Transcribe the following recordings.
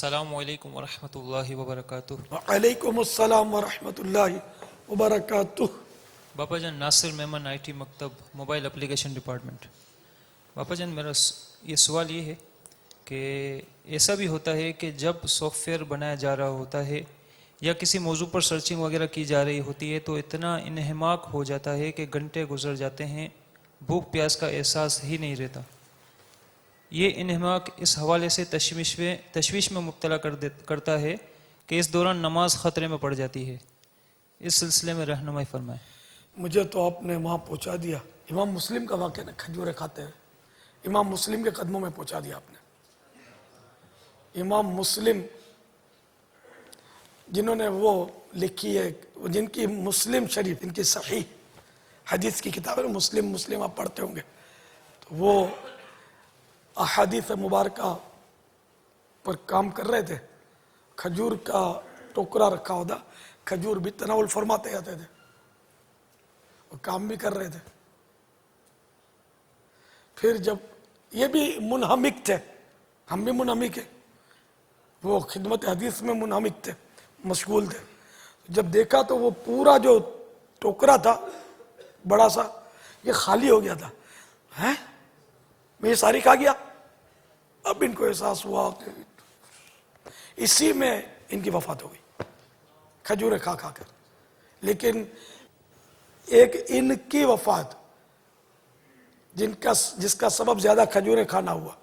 السلام علیکم ورحمۃ اللہ وبرکاتہ۔ وعلیکم السلام ورحمۃ اللہ وبرکاتہ۔ باپا جان ناصر میمن آئی ٹی مکتب موبائل اپلیکیشن ڈپارٹمنٹ۔ باپا جان میرا یہ سوال یہ ہے کہ ایسا بھی ہوتا ہے کہ جب سافٹ ویئر بنایا جا رہا ہوتا ہے یا کسی موضوع پر سرچنگ وغیرہ کی جا رہی ہوتی ہے تو اتنا انہماک ہو جاتا ہے کہ گھنٹے گزر جاتے ہیں، بھوک پیاس کا احساس ہی نہیں رہتا۔ یہ انہماک اس حوالے سے تشویش میں مبتلا کرتا ہے کہ اس دوران نماز خطرے میں پڑ جاتی ہے۔ اس سلسلے میں رہنمائی فرمائیں۔ مجھے تو آپ نے وہاں پہنچا دیا، امام مسلم کا واقعہ نا، کھجورے کھاتے ہیں، امام مسلم کے قدموں میں پہنچا دیا آپ نے۔ امام مسلم جنہوں نے وہ لکھی ہے، جن کی مسلم شریف، ان کی صحیح حدیث کی کتاب ہے، مسلم آپ پڑھتے ہوں گے، تو وہ احادیث مبارکہ پر کام کر رہے تھے۔ کھجور کا ٹوکرا رکھا ہوتا، کھجور بھی تناول فرماتے جاتے تھے اور کام بھی کر رہے تھے۔ پھر جب یہ بھی منہمک تھے، ہم بھی منہمک ہیں، وہ خدمت حدیث میں منہمک تھے، مشغول تھے۔ جب دیکھا تو وہ پورا جو ٹوکرا تھا بڑا سا، یہ خالی ہو گیا تھا۔ ہیں میں یہ ساری کھا گیا؟ اب ان کو احساس ہوا کہ اسی میں ان کی وفات ہو گئی، کھجورے کھا کھا کر۔ لیکن ایک ان کی وفات جس کا سبب زیادہ کھجورے کھانا ہوا،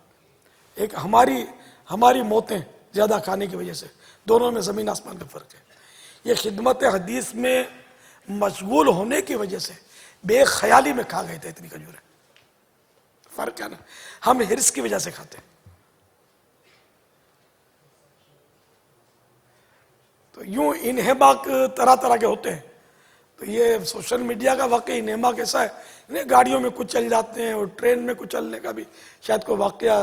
ایک ہماری موتیں زیادہ کھانے کی وجہ سے، دونوں میں زمین آسمان کا فرق ہے۔ یہ خدمت حدیث میں مشغول ہونے کی وجہ سے بے خیالی میں کھا گئے تھے اتنی کھجوریں۔ فرق ہے نا، ہم ہرس کی وجہ سے کھاتے ہیں۔ تو یوں انہماک طرح طرح کے ہوتے ہیں۔ تو یہ سوشل میڈیا کا واقعی انہماک ایسا ہے، گاڑیوں میں کچھ چل جاتے ہیں، اور ٹرین میں کچھ چلنے کا بھی شاید کوئی واقعہ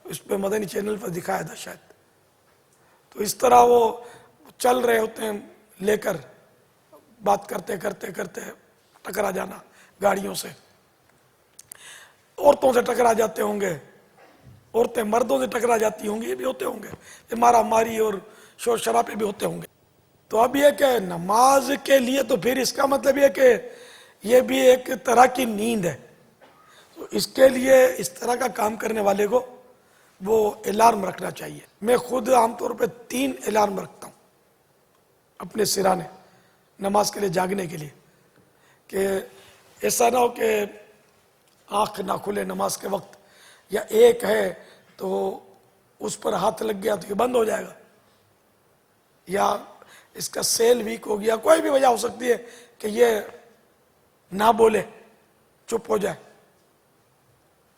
اس پہ مدنی چینل پر دکھایا تھا شاید۔ تو اس طرح وہ چل رہے ہوتے ہیں لے کر، بات کرتے کرتے کرتے ٹکرا جانا گاڑیوں سے، عورتوں سے ٹکرا جاتے ہوں گے، عورتیں مردوں سے ٹکرا جاتی ہوں گی، یہ بھی ہوتے ہوں گے، مارا ماری اور شور شرابے بھی ہوتے ہوں گے۔ تو اب یہ کہ نماز کے لیے تو پھر اس کا مطلب یہ کہ یہ بھی ایک طرح کی نیند ہے۔ تو اس کے لیے اس طرح کا کام کرنے والے کو وہ الارم رکھنا چاہیے۔ میں خود عام طور پہ 3 الارم رکھتا ہوں اپنے سرانے، نماز کے لیے جاگنے کے لیے، کہ ایسا نہ ہو کہ آنکھ نہ کھلے نماز کے وقت، یا ایک ہے تو اس پر ہاتھ لگ گیا تو یہ بند ہو جائے گا، یا اس کا سیل ویک ہو گیا، کوئی بھی وجہ ہو سکتی ہے کہ یہ نہ بولے، چپ ہو جائے۔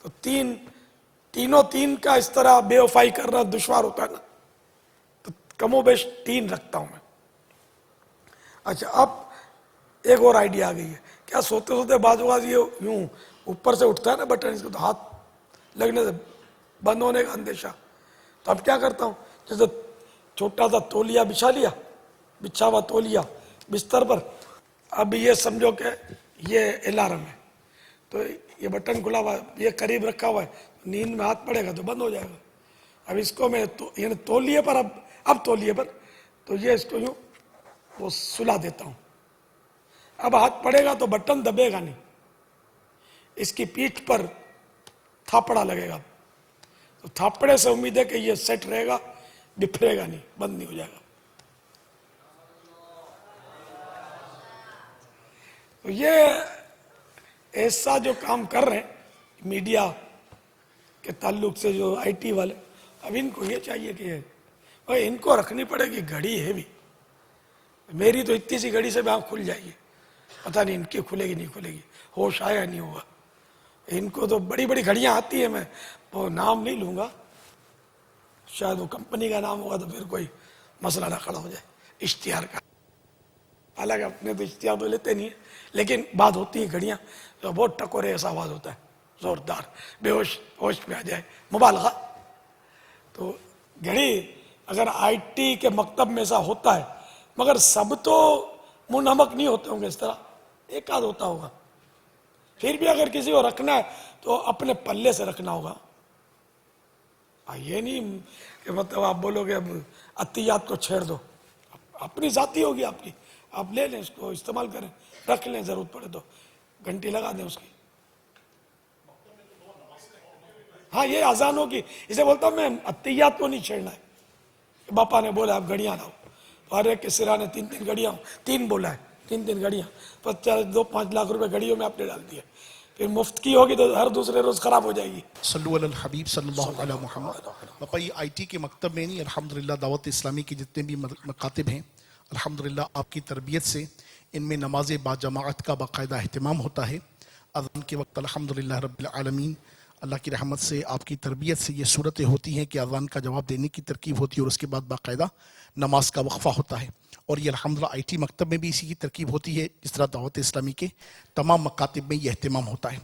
تو تین کا اس طرح بے وفائی کرنا دشوار ہوتا ہے نا، تو کم و بیش 3 رکھتا ہوں میں۔ اچھا، اب ایک اور آئیڈیا آ گئی ہے، کیا سوتے سوتے بعض اوقات یہ یوں اوپر سے اٹھتا ہے نا بٹن، اس کو تو ہاتھ لگنے سے بند ہونے کا اندیشہ۔ تو اب کیا کرتا ہوں، جیسے چھوٹا سا تولیہ بچھا لیا، بچھا ہوا تولیہ بستر پر، اب یہ سمجھو کہ یہ الارم ہے، تو یہ بٹن کھلا ہوا ہے، یہ قریب رکھا ہوا ہے، نیند میں ہاتھ پڑے گا تو بند ہو جائے گا۔ اب اس کو میں یعنی تولیے پر، اب تولیے پر تو یہ اس کو یوں وہ سلا دیتا ہوں۔ اب ہاتھ پڑے گا تو بٹن دبے گا نہیں، اس کی پیٹھ پر تھاپڑا لگے گا، تو تھاپڑے سے امید ہے کہ یہ سیٹ رہے گا، بکھرے گا نہیں، بند نہیں ہو جائے گا۔ تو یہ ایسا جو کام کر رہے ہیں میڈیا کے تعلق سے، جو آئی ٹی والے، اب ان کو یہ چاہیے کہ ان کو رکھنی پڑے گی گھڑی ہے بھی۔ میری تو اتنی سی گھڑی سے بھی آنکھ کھل جائے گی، پتہ نہیں ان کی کھلے گی نہیں کھلے گی، ہوش آیا نہیں ہوگا۔ ان کو تو بڑی بڑی گھڑیاں آتی ہیں، میں وہ نام نہیں لوں گا، شاید وہ کمپنی کا نام ہوگا تو پھر کوئی مسئلہ نہ کھڑا ہو جائے، اشتہار کا۔ حالانکہ اپنے تو اشتہار تو لیتے نہیں ہیں، لیکن بات ہوتی ہے گھڑیاں تو بہت ٹکورے ایسا آواز ہوتا ہے، زوردار، بے ہوش پہ آ جائے، مبالغہ۔ تو گھڑی اگر آئی ٹی کے مکتب میں ایسا ہوتا ہے، مگر سب تو منہمک نہیں ہوتے ہوں گے اس طرح، ایک آدھ ہوتا ہوگا۔ پھر بھی اگر کسی کو رکھنا ہے تو اپنے پلے سے رکھنا ہوگا، یہ نہیں کہ مطلب آپ بولو گے اب عطیات کو چھیڑ دو، اپنی ذاتی ہوگی آپ کی، آپ لے لیں اس کو استعمال کریں، رکھ لیں، ضرورت پڑے تو گھنٹی لگا دیں اس کی. ہاں یہ اذان ہوگی، اسے بولتا ہوں میں عطیات کو نہیں چھیڑنا ہے. باپا نے بولا آپ گھڑیاں لاؤ، تو ہر ایک کے سرانے 3 گھڑیاں، 3 بولا ہے، 3 گھڑیاں، 2-5 لاکھ روپے گھڑیوں میں آپ نے ڈال دیے. پھر مفت کی ہوگی تو ہر دوسرے روز خراب ہو جائے گی. صلو علی الحبیب صلی اللہ علیہ محمد. باپا یہ آئی ٹی کے مکتب میں نہیں، الحمدللہ دعوت اسلامی کے جتنے بھی مکاتب ہیں الحمدللہ آپ کی تربیت سے ان میں نماز باجماعت کا باقاعدہ اہتمام ہوتا ہے. اذان کے وقت الحمدللہ رب العالمین اللہ کی رحمت سے آپ کی تربیت سے یہ صورتیں ہوتی ہیں کہ اذان کا جواب دینے کی ترکیب ہوتی ہے اور اس کے بعد باقاعدہ نماز کا وقفہ ہوتا ہے. اور یہ الحمدللہ آئی ٹی مکتب میں بھی اسی کی ترکیب ہوتی ہے، جس طرح دعوت اسلامی کے تمام مکاتب میں یہ اہتمام ہوتا ہے.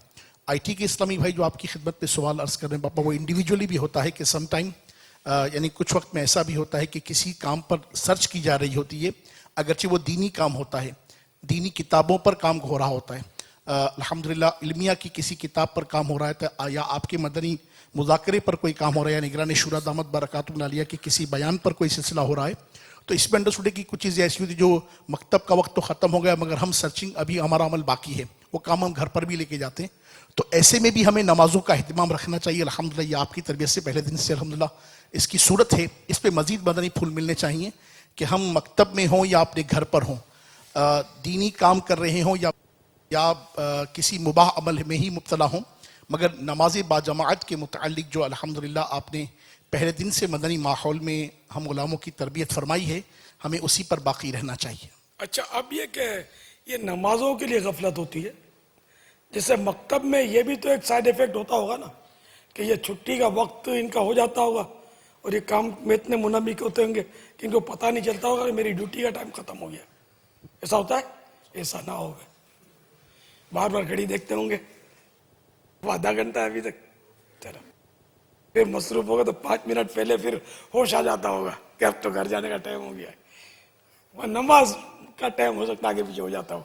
آئی ٹی کے اسلامی بھائی جو آپ کی خدمت پہ سوال عرض کر رہے ہیں باپا، وہ انڈیویجولی بھی ہوتا ہے کہ سم ٹائم یعنی کچھ وقت میں ایسا بھی ہوتا ہے کہ کسی کام پر سرچ کی جا رہی ہوتی ہے، اگرچہ وہ دینی کام ہوتا ہے، دینی کتابوں پر کام ہو رہا ہوتا ہے، الحمدللہ علمیہ کی کسی کتاب پر کام ہو رہا ہے، یا آپ کے مدنی مذاکرے پر کوئی کام ہو رہا ہے، یا نگران شورا دامت برکاتہ العالیہ کے کسی بیان پر کوئی سلسلہ ہو رہا ہے، تو اس میں انڈرسٹوڈ کی کچھ چیزیں ایسی ہوتی جو مکتب کا وقت تو ختم ہو گیا مگر ہم سرچنگ ابھی ہمارا عمل باقی ہے، وہ کام ہم گھر پر بھی لے کے جاتے ہیں. تو ایسے میں بھی ہمیں نمازوں کا اہتمام رکھنا چاہیے. الحمدللہ یہ آپ کی تربیت سے پہلے دن سے الحمدللہ اس کی صورت ہے. اس پہ مزید مدنی پھول ملنے چاہیے کہ ہم مکتب میں ہوں یا اپنے گھر پر ہوں، دینی کام کر رہے ہوں یا کسی مباح عمل میں ہی مبتلا ہوں، مگر نماز باجماعت کے متعلق جو الحمدللہ آپ نے پہلے دن سے مدنی ماحول میں ہم غلاموں کی تربیت فرمائی ہے، ہمیں اسی پر باقی رہنا چاہیے. اچھا اب یہ کہ یہ نمازوں کے لیے غفلت ہوتی ہے، جیسے مکتب میں یہ بھی تو ایک سائیڈ ایفیکٹ ہوتا ہوگا نا کہ یہ چھٹی کا وقت ان کا ہو جاتا ہوگا اور یہ کام میں اتنے منہمک ہوتے ہوں گے کہ ان کو پتہ نہیں چلتا ہوگا کہ میری ڈیوٹی کا ٹائم ختم ہو گیا. ایسا ہوتا ہے؟ ایسا نہ ہوگا. بار بار گھڑی دیکھتے ہوں گے، وہ آدھا گھنٹہ ابھی تک، چلو پھر مصروف ہوگا تو 5 منٹ پہلے پھر ہوش آ جاتا ہوگا کہ اب تو گھر جانے کا ٹائم ہو گیا ہے. وہ نماز کا ٹائم ہو سکتا ہے آگے پیچھے ہو جاتا ہو.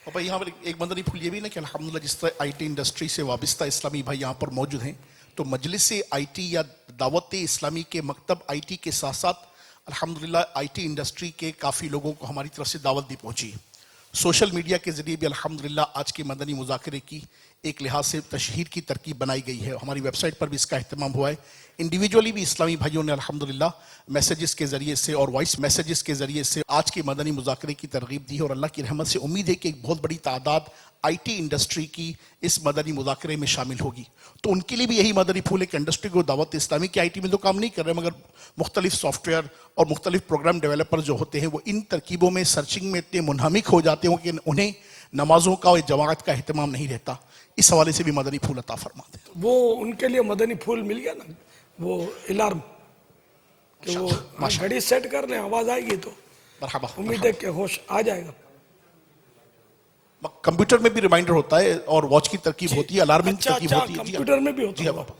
اور بھائی یہاں پر ایک مدنی پھول یہ بھی نا کہ الحمدللہ جس طرح آئی ٹی انڈسٹری سے وابستہ اسلامی بھائی یہاں پر موجود ہیں، تو مجلس آئی ٹی یا دعوت اسلامی کے مکتب آئی ٹی کے ساتھ ساتھ الحمدللہ آئی ٹی انڈسٹری کے کافی لوگوں کو ہماری طرف سے دعوت بھی پہنچی ہے. سوشل میڈیا کے ذریعے بھی الحمدللہ آج کے مدنی مذاکرے کی ایک لحاظ سے تشہیر کی ترکیب بنائی گئی ہے. ہماری ویب سائٹ پر بھی اس کا اہتمام ہوا ہے. انڈیویجولی بھی اسلامی بھائیوں نے الحمدللہ میسیجز کے ذریعے سے اور وائس میسیجز کے ذریعے سے آج کے مدنی مذاکرے کی ترغیب دی ہے، اور اللہ کی رحمت سے امید ہے کہ ایک بہت بڑی تعداد آئی ٹی انڈسٹری کی اس مدنی مذاکرے میں شامل ہوگی. تو ان کے لیے بھی یہی مدنی پھول ہے کہ انڈسٹری کو دعوت اسلامی کی آئی ٹی میں تو کام نہیں کر رہے، مگر مختلف سافٹ ویئر اور مختلف پروگرام ڈیولپر جو ہوتے ہیں وہ ان ترکیبوں میں سرچنگ میں اتنے منہمک ہو جاتے ہیں کہ انہیں نمازوں کا اور جماعت کا اہتمام نہیں رہتا. اس حوالے سے بھی مدنی پھول عطا فرماتے ہیں. وہ ان کے لیے مدنی پھول مل گیا نا، وہ الارم کہ وہ گھڑی سیٹ کر لیں، آواز آئے گی تو مرحبا. امید ہے کہ ہوش آ جائے گا. کمپیوٹر میں بھی ریمائنڈر ہوتا ہے اور واچ کی ترکیب ہوتی ہے، الارمنگ کی اچھا ترکیب اچھا ہوتی ہے. کمپیوٹر میں بھی ہوتا جی ہاں ہوگا، باپا.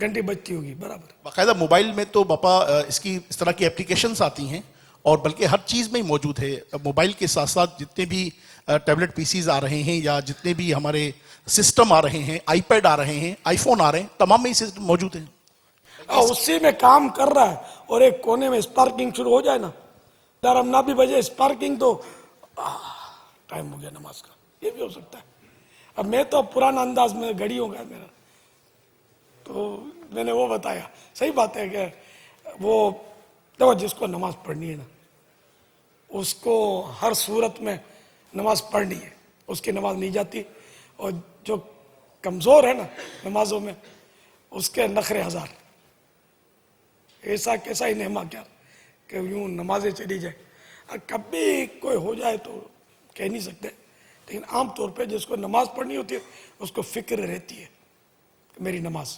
گھنٹی بجتی ہوگی برابر. باقاعدہ موبائل میں تو باپا اس کی اس طرح کی اپلیکیشنز آتی ہیں اور بلکہ ہر چیز میں ہی موجود ہے. موبائل کے ساتھ ساتھ جتنے بھی ٹیبلٹ پی سیز آ رہے ہیں یا جتنے بھی ہمارے سسٹم آ رہے ہیں، آئی پیڈ آ رہے ہیں، آئی فون آ رہے ہیں، تمام میں ہی سسٹم موجود ہیں. اسی میں کام کر رہا ہے اور ایک کونے میں اسپارکنگ شروع ہو جائے نا، الارم نہ بھی بجے اسپارکنگ تو ٹائم ہو گیا نماز کا. یہ بھی ہو سکتا ہے. اب میں تو پرانا انداز میں گھڑی ہو گیا میرا، تو میں نے وہ بتایا. صحیح بات ہے کہ وہ دیکھو جس کو نماز پڑھنی ہے نا اس کو ہر صورت میں نماز پڑھنی ہے، اس کی نماز نہیں جاتی. اور جو کمزور ہے نا نمازوں میں اس کے نخرے ہزار. ایسا کیسا ہی نعمہ کیا کہ یوں نمازیں چلی جائے. کبھی کوئی ہو جائے تو کہہ نہیں سکتے، لیکن عام طور پہ جس کو نماز پڑھنی ہوتی ہے اس کو فکر رہتی ہے کہ میری نماز.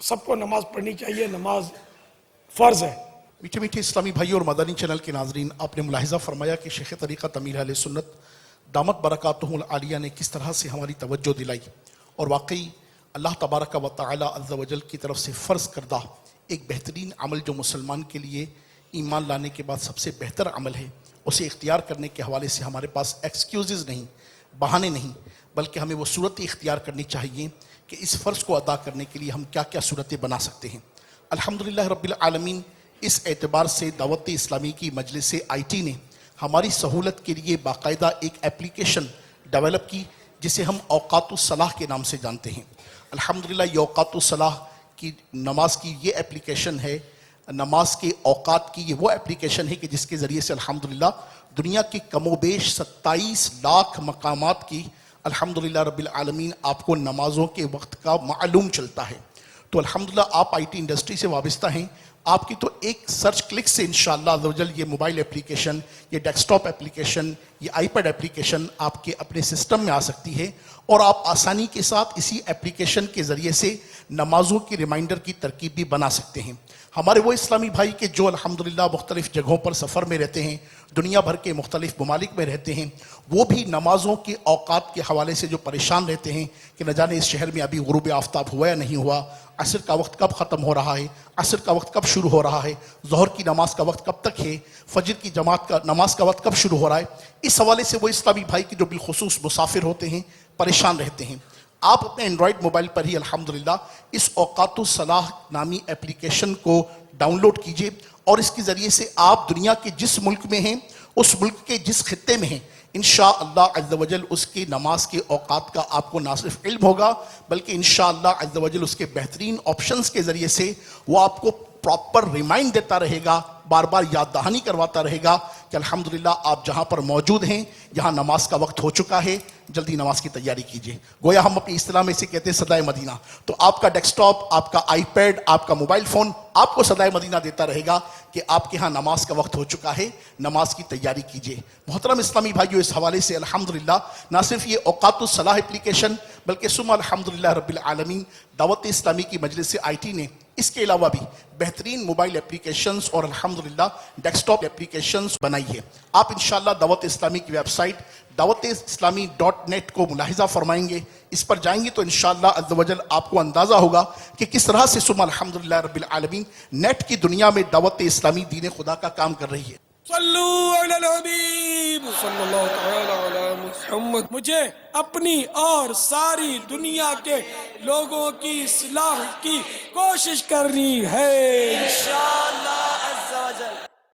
سب کو نماز پڑھنی چاہیے، نماز فرض ہے. میٹھے میٹھے اسلامی بھائی اور مدنی چینل کے ناظرین، آپ نے ملاحظہ فرمایا کہ شیخ طریقت امیر اہل سنت دامت برکاتہ العالیہ نے کس طرح سے ہماری توجہ دلائی. اور واقعی اللہ تبارک و تعالی عز و جل کی طرف سے فرض کردہ ایک بہترین عمل جو مسلمان کے لیے ایمان لانے کے بعد سب سے بہتر عمل ہے، اسے اختیار کرنے کے حوالے سے ہمارے پاس ایکسکیوزز نہیں، بہانے نہیں، بلکہ ہمیں وہ صورت اختیار کرنی چاہیے کہ اس فرض کو ادا کرنے کے لیے ہم کیا کیا صورتیں بنا سکتے ہیں۔ الحمدللہ رب العالمین، اس اعتبار سے دعوت اسلامی کی مجلس آئی نے ہماری سہولت کے لیے باقاعدہ ایک اپلیکیشن ڈیولپ کی جسے ہم اوقات الصلاح کے نام سے جانتے ہیں۔ الحمدللہ یہ اوقات الصلاح کی نماز کی یہ اپلیکیشن ہے، نماز کے اوقات کی یہ وہ اپلیکیشن ہے کہ جس کے ذریعے سے الحمدللہ دنیا کے کم و بیش 27 لاکھ مقامات کی الحمدللہ رب العالمین آپ کو نمازوں کے وقت کا معلوم چلتا ہے۔ تو الحمدللہ آپ آئی ٹی انڈسٹری سے وابستہ ہیں، آپ کی تو ایک سرچ کلک سے انشاءاللہ عزوجل یہ موبائل اپلیکیشن، یہ ڈیسکٹاپ اپلیکیشن، یہ آئی پیڈ اپلیکیشن آپ کے اپنے سسٹم میں آ سکتی ہے، اور آپ آسانی کے ساتھ اسی اپلیکیشن کے ذریعے سے نمازوں کی ریمائنڈر کی ترکیب بھی بنا سکتے ہیں۔ ہمارے وہ اسلامی بھائی کہ جو الحمدللہ مختلف جگہوں پر سفر میں رہتے ہیں، دنیا بھر کے مختلف ممالک میں رہتے ہیں، وہ بھی نمازوں کے اوقات کے حوالے سے جو پریشان رہتے ہیں کہ نہ جانے اس شہر میں ابھی غروب آفتاب ہوا یا نہیں ہوا، عصر کا وقت کب ختم ہو رہا ہے، عصر کا وقت کب شروع ہو رہا ہے، ظہر کی نماز کا وقت کب تک ہے، فجر کی جماعت کا نماز کا وقت کب شروع ہو رہا ہے، اس حوالے سے وہ اسلامی بھائی کی جو بالخصوص مسافر ہوتے ہیں، پریشان رہتے ہیں، آپ اپنے اینڈرائڈ موبائل پر ہی الحمدللہ اس اوقات الصلاح نامی اپلیکیشن کو ڈاؤن لوڈ کیجئے، اور اس کے ذریعے سے آپ دنیا کے جس ملک میں ہیں، اس ملک کے جس خطے میں ہیں، انشاءاللہ عز و جل اس کی نماز کے اوقات کا آپ کو نہ صرف علم ہوگا بلکہ انشاءاللہ عز و جل اس کے بہترین آپشنز کے ذریعے سے وہ آپ کو پراپر ریمائنڈ دیتا رہے گا، بار بار یاد دہانی کرواتا رہے گا کہ الحمدللہ آپ جہاں پر موجود ہیں یہاں نماز کا وقت ہو چکا ہے، جلدی نماز کی تیاری کیجئے۔ گویا ہم اپنی اصطلاح میں اسے کہتے ہیں صدائے مدینہ۔ تو آپ کا ڈیسکٹاپ، آپ کا آئی پیڈ، آپ کا موبائل فون آپ کو صدائے مدینہ دیتا رہے گا کہ آپ کے ہاں نماز کا وقت ہو چکا ہے، نماز کی تیاری کیجئے۔ محترم اسلامی بھائیو، اس حوالے سے الحمدللہ نہ صرف یہ اوقات الصلاح اپلیکیشن بلکہ ثم الحمدللہ رب العالمین دعوت اسلامی کی مجلس آئی ٹی نے اس کے علاوہ بھی بہترین موبائل اپلیکیشنز اور الحمدللہ ڈیسکٹاپ اپلیکیشنز بنائی ہے۔ آپ انشاءاللہ دعوت اسلامی کی ویب سائٹ dawat-islami.net کو ملاحظہ فرمائیں گے، اس پر جائیں گے تو انشاءاللہ عز و جل آپ کو اندازہ ہوگا کہ کس طرح سے ثم الحمدللہ رب العالمین نیٹ کی دنیا میں دعوت اسلامی دین خدا کا کام کر رہی ہے۔ صلو علی الحبیب صلی اللہ تعالی علی محمد۔ مجھے اپنی اور ساری دنیا کے لوگوں کی اصلاح کی کوشش کرنی ہے انشاءاللہ۔